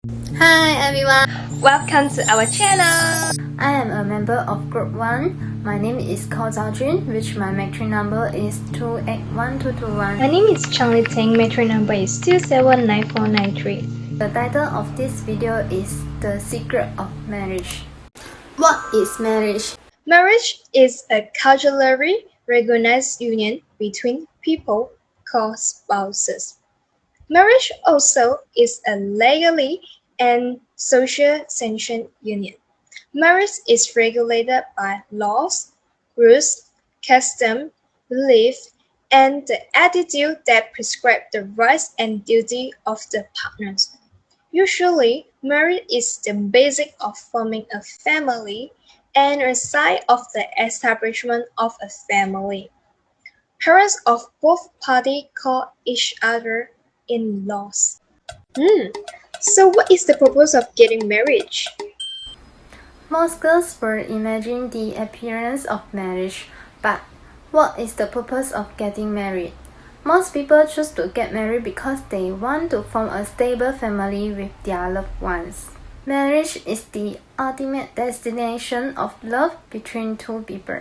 Hi everyone, Welcome to our channel! I am a member of Group 1. My name is Kao Zhaojun, which my matric number is 281221. My name is Changli Teng, matric number is 279493. The title of this video is The Secret of Marriage. What is marriage? Marriage is a culturally recognized union between people called spouses. Marriage also is a legally and social sanctioned union. Marriage is regulated by laws, rules, custom, belief, and the attitude that prescribe the rights and duty of the partners. Usually, marriage is the basic of forming a family and a sign of the establishment of a family. Parents of both parties call each other in-laws. So what is the purpose of getting married? Most girls will imagine the appearance of marriage, but what is the purpose of getting married? Most people choose to get married because they want to form a stable family with their loved ones. Marriage is the ultimate destination of love between two people,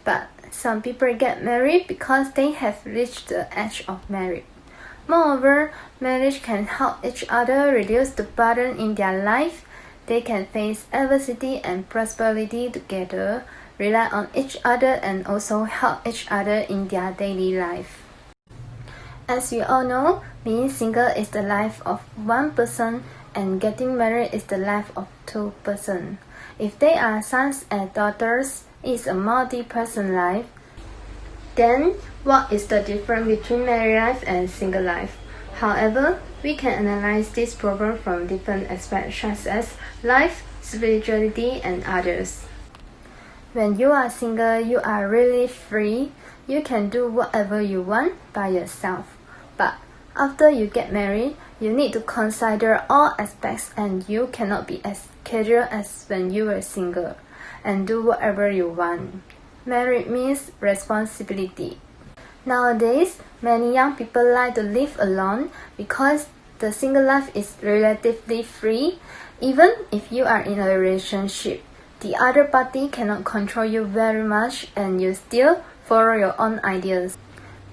but some people get married because they have reached the age of marriage. Moreover, marriage can help each other reduce the burden in their life. They can face adversity and prosperity together, rely on each other, and also help each other in their daily life. As we all know, being single is the life of one person and getting married is the life of two persons. If they are sons and daughters, it is a multi-person life. Then, what is the difference between married life and single life? However, we can analyze this problem from different aspects such as life, spirituality, and others. When you are single, you are really free. You can do whatever you want by yourself. But after you get married, you need to consider all aspects and you cannot be as casual as when you were single and do whatever you want. Marriage means responsibility. Nowadays, many young people like to live alone because the single life is relatively free. Even if you are in a relationship, the other party cannot control you very much and you still follow your own ideas.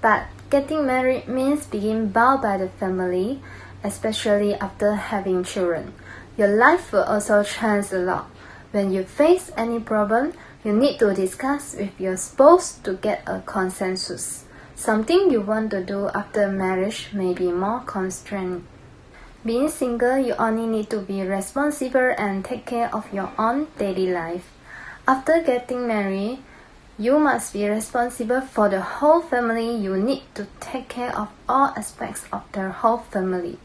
But getting married means being bound by the family, especially after having children. Your life will also change a lot. When you face any problem, you need to discuss with your spouse to get a consensus. Something you want to do after marriage may be more constrained. Being single, you only need to be responsible and take care of your own daily life. After getting married, you must be responsible for the whole family. You need to take care of all aspects of the whole family.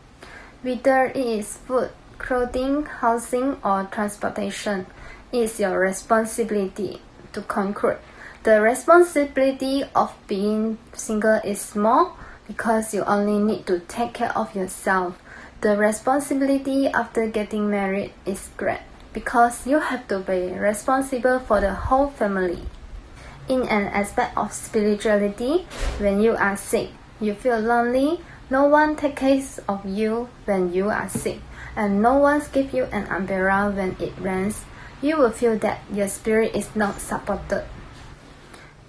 Whether it is food, clothing, housing, or transportation, it is your responsibility. To conclude, the responsibility of being single is small because you only need to take care of yourself. The responsibility after getting married is great because you have to be responsible for the whole family. In an aspect of spirituality, when you are sick, you feel lonely, no one takes care of you when you are sick, and no one gives you an umbrella when it rains, you will feel that your spirit is not supported.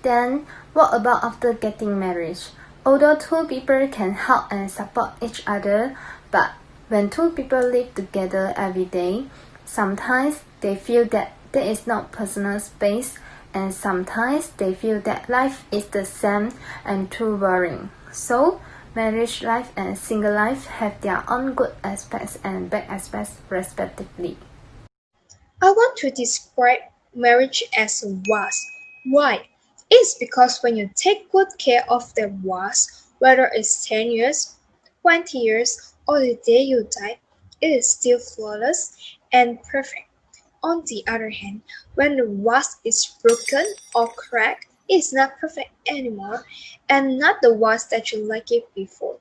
Then, what about after getting married? Although two people can help and support each other, but when two people live together every day, sometimes they feel that there is no personal space, and sometimes they feel that life is the same and too boring. So, marriage life and single life have their own good aspects and bad aspects respectively. I want to describe marriage as a vase. Why? It's because when you take good care of the vase, whether it's 10 years, 20 years, or the day you die, it is still flawless and perfect. On the other hand, when the vase is broken or cracked, it's not perfect anymore and not the vase that you liked it before.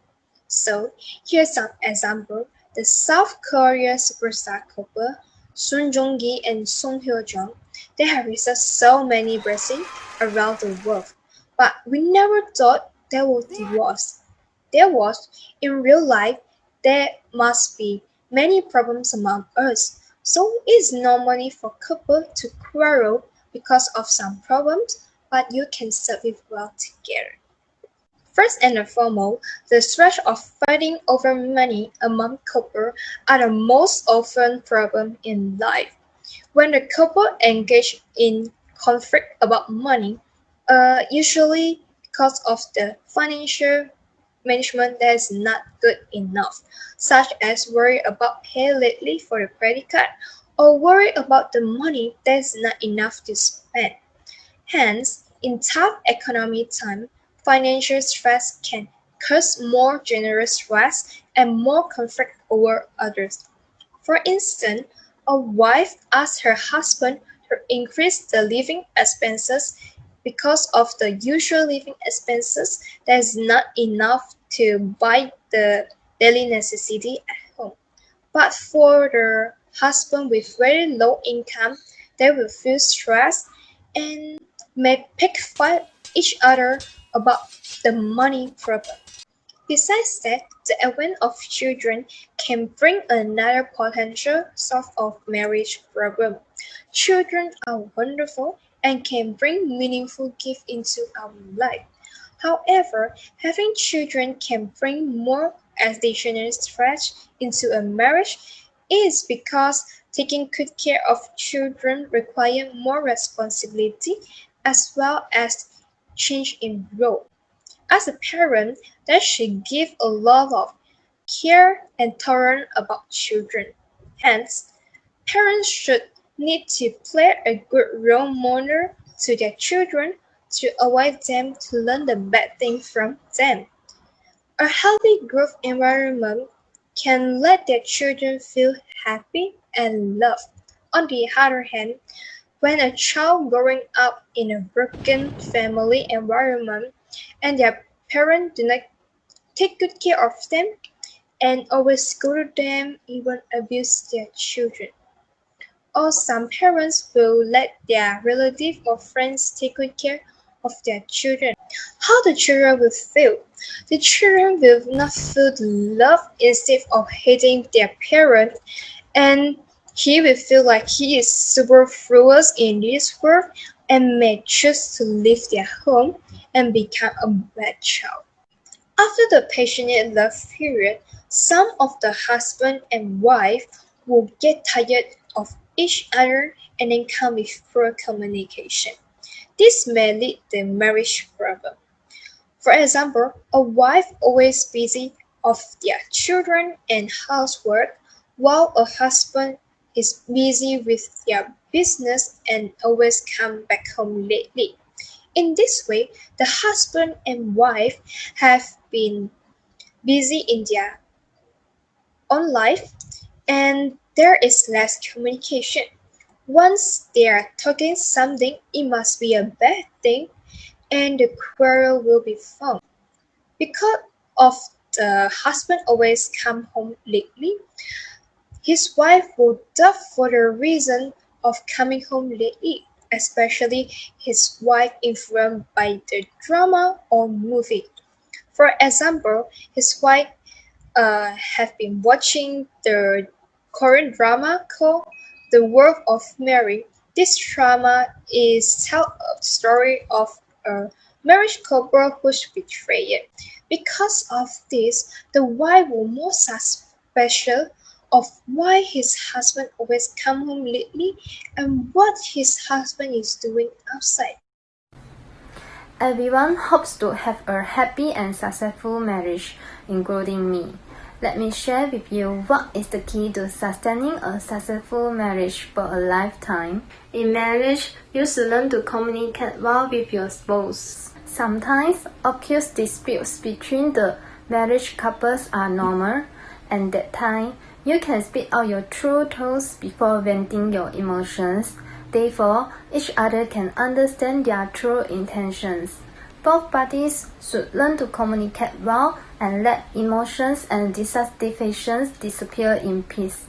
So, here's some example. The South Korea superstar couple Sun Jong-gi and Song Hyo-jung, they have received so many blessings around the world, but we never thought they would divorce. There was, in real life, there must be many problems among us. So it's normal for couple to quarrel because of some problems, but you can survive well together. First and foremost, the stress of fighting over money among couples are the most often problem in life. When the couple engage in conflict about money, usually because of the financial management that is not good enough, such as worry about paying lately for the credit card or worry about the money that is not enough to spend. Hence, in tough economic times, financial stress can cause more generous stress and more conflict over others. For instance, a wife asks her husband to increase the living expenses because of the usual living expenses that is not enough to buy the daily necessity at home. But for the husband with very low income, they will feel stressed and may pick fight each other about the money problem. Besides that, the advent of children can bring another potential source of marriage problem. Children are wonderful and can bring meaningful gifts into our life. However, having children can bring more additional stress into a marriage is because taking good care of children requires more responsibility as well as change in role. As a parent, they should give a lot of care and tolerance about children. Hence, parents should need to play a good role model to their children to avoid them to learn the bad things from them. A healthy growth environment can let their children feel happy and loved. On the other hand, when a child growing up in a broken family environment and their parents do not take good care of them and always scold them, even abuse their children. Or some parents will let their relatives or friends take good care of their children. How the children will feel? The children will not feel the love instead of hating their parent, and he will feel like he is superfluous in this world and may choose to leave their home and become a bad child. After the passionate love period, some of the husband and wife will get tired of each other and then come with poor communication. This may lead to marriage problem. For example, a wife always busy of their children and housework, while a husband is busy with their business and always come back home lately. In this way, the husband and wife have been busy in their own life and there is less communication. Once they are talking something, it must be a bad thing and the quarrel will be found. Because of the husband always come home lately, his wife will doubt for the reason of coming home lately, especially his wife influenced by the drama or movie. For example, his wife have been watching the Korean drama called The World of Mary. This drama is tell a story of a marriage couple who's betrayed. Because of this, the wife was more suspicious of why his husband always come home lately and what his husband is doing outside. Everyone hopes to have a happy and successful marriage, including me. Let me share with you what is the key to sustaining a successful marriage for a lifetime. In marriage, you should learn to communicate well with your spouse. Sometimes, accused disputes between the marriage couples are normal, and that time, you can speak out your true thoughts before venting your emotions. Therefore, each other can understand their true intentions. Both parties should learn to communicate well and let emotions and dissatisfactions disappear in peace.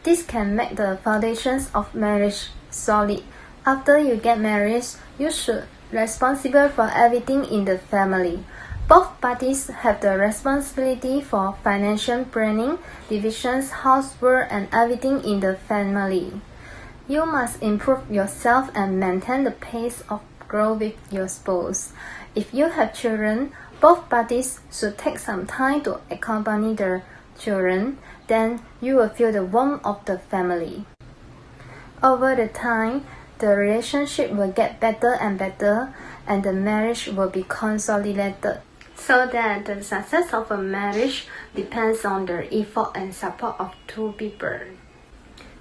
This can make the foundations of marriage solid. After you get married, you should be responsible for everything in the family. Both parties have the responsibility for financial planning, divisions, housework, and everything in the family. You must improve yourself and maintain the pace of growth with your spouse. If you have children, both parties should take some time to accompany their children, then you will feel the warmth of the family. Over the time, the relationship will get better and better, and the marriage will be consolidated. So that the success of a marriage depends on the effort and support of two people.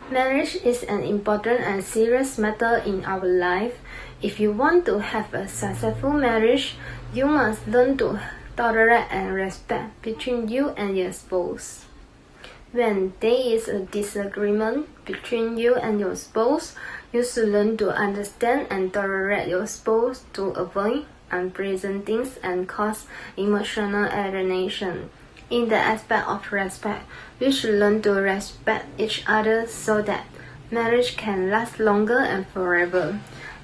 Marriage is an important and serious matter in our life. If you want to have a successful marriage, you must learn to tolerate and respect between you and your spouse. When there is a disagreement between you and your spouse, you should learn to understand and tolerate your spouse to avoid unpleasant things and cause emotional alienation. In the aspect of respect, we should learn to respect each other so that marriage can last longer and forever.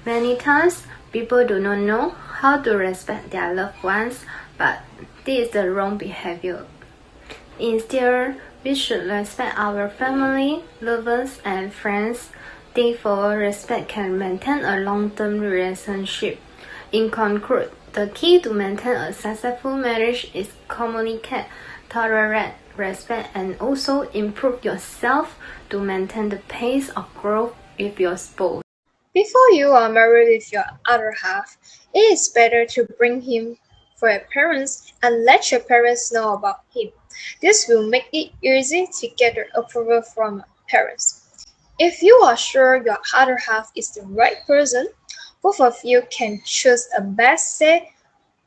Many times, people do not know how to respect their loved ones, but this is the wrong behavior. Instead, we should respect our family, lovers, and friends. Therefore, respect can maintain a long-term relationship. In conclusion, the key to maintain a successful marriage is communicate, tolerate, respect, and also improve yourself to maintain the pace of growth with your spouse. Before you are married with your other half, it is better to bring him for your parents and let your parents know about him. This will make it easy to get the approval from parents. If you are sure your other half is the right person, both of you can choose a best day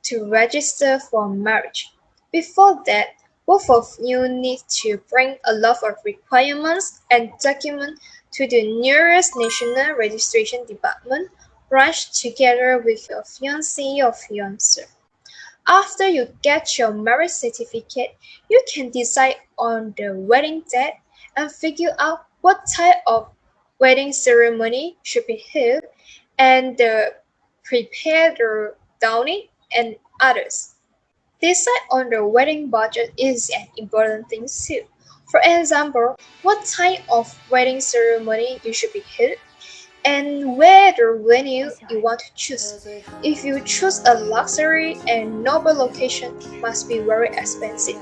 to register for marriage. Before that, both of you need to bring a lot of requirements and documents to the nearest national registration department branch together with your fiancé or fiancé. After you get your marriage certificate, you can decide on the wedding date and figure out what type of wedding ceremony should be held and prepare the dowry and others. Decide on the wedding budget is an important thing too. For example, what type of wedding ceremony you should be held and where the venue you want to choose. If you choose a luxury and noble location, it must be very expensive.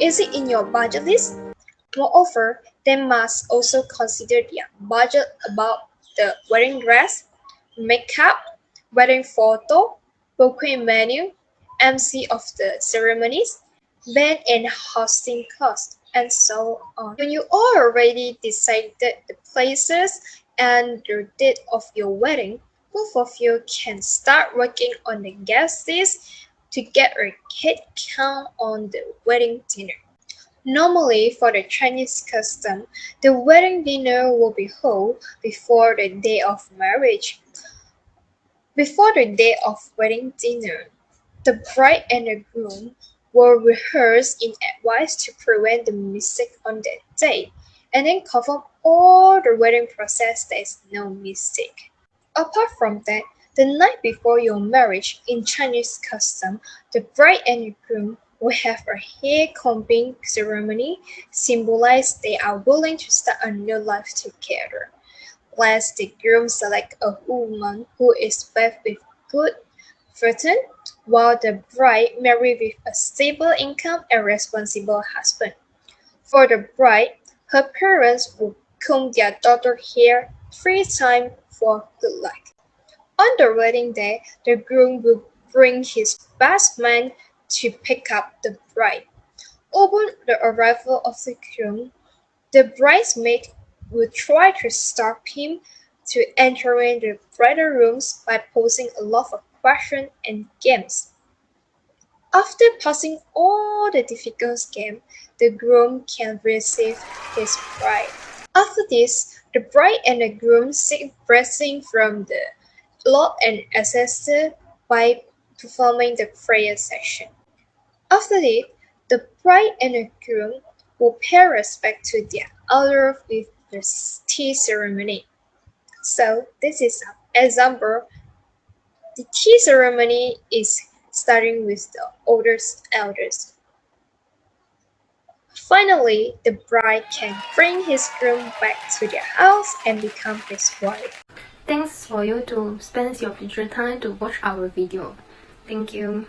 Is it in your budget list? Moreover, they must also consider their budget about the wedding dress, makeup, wedding photo, bouquet menu, MC of the ceremonies, band and hosting costs, and so on. When you already decided the places and the date of your wedding, both of you can start working on the guest list to get a head count on the wedding dinner. Normally, for the Chinese custom, the wedding dinner will be held before the day of marriage. Before the day of wedding dinner, the bride and the groom will rehearse in advance to prevent the mistake on that day, and then confirm all the wedding process there is no mistake. Apart from that, the night before your marriage in Chinese custom, the bride and the groom will have a hair combing ceremony, symbolize they are willing to start a new life together. Last, the groom select a woman who is blessed with good fortune, while the bride marry with a stable income and responsible husband. For the bride, her parents will comb their daughter's hair 3 times for good luck. On the wedding day, the groom will bring his best man to pick up the bride. Upon the arrival of the groom, the bridesmaid will try to stop him to entering the bridal rooms by posing a lot of questions and games. After passing all the difficult games, the groom can receive his bride. After this, the bride and the groom seek blessing from the Lord and ancestor by performing the prayer session. After it, the bride and the groom will pay respect to their elder with the tea ceremony. So this is an example. The tea ceremony is starting with the oldest elders. Finally, the bride can bring his groom back to their house and become his wife. Thanks for you to spend your future time to watch our video. Thank you.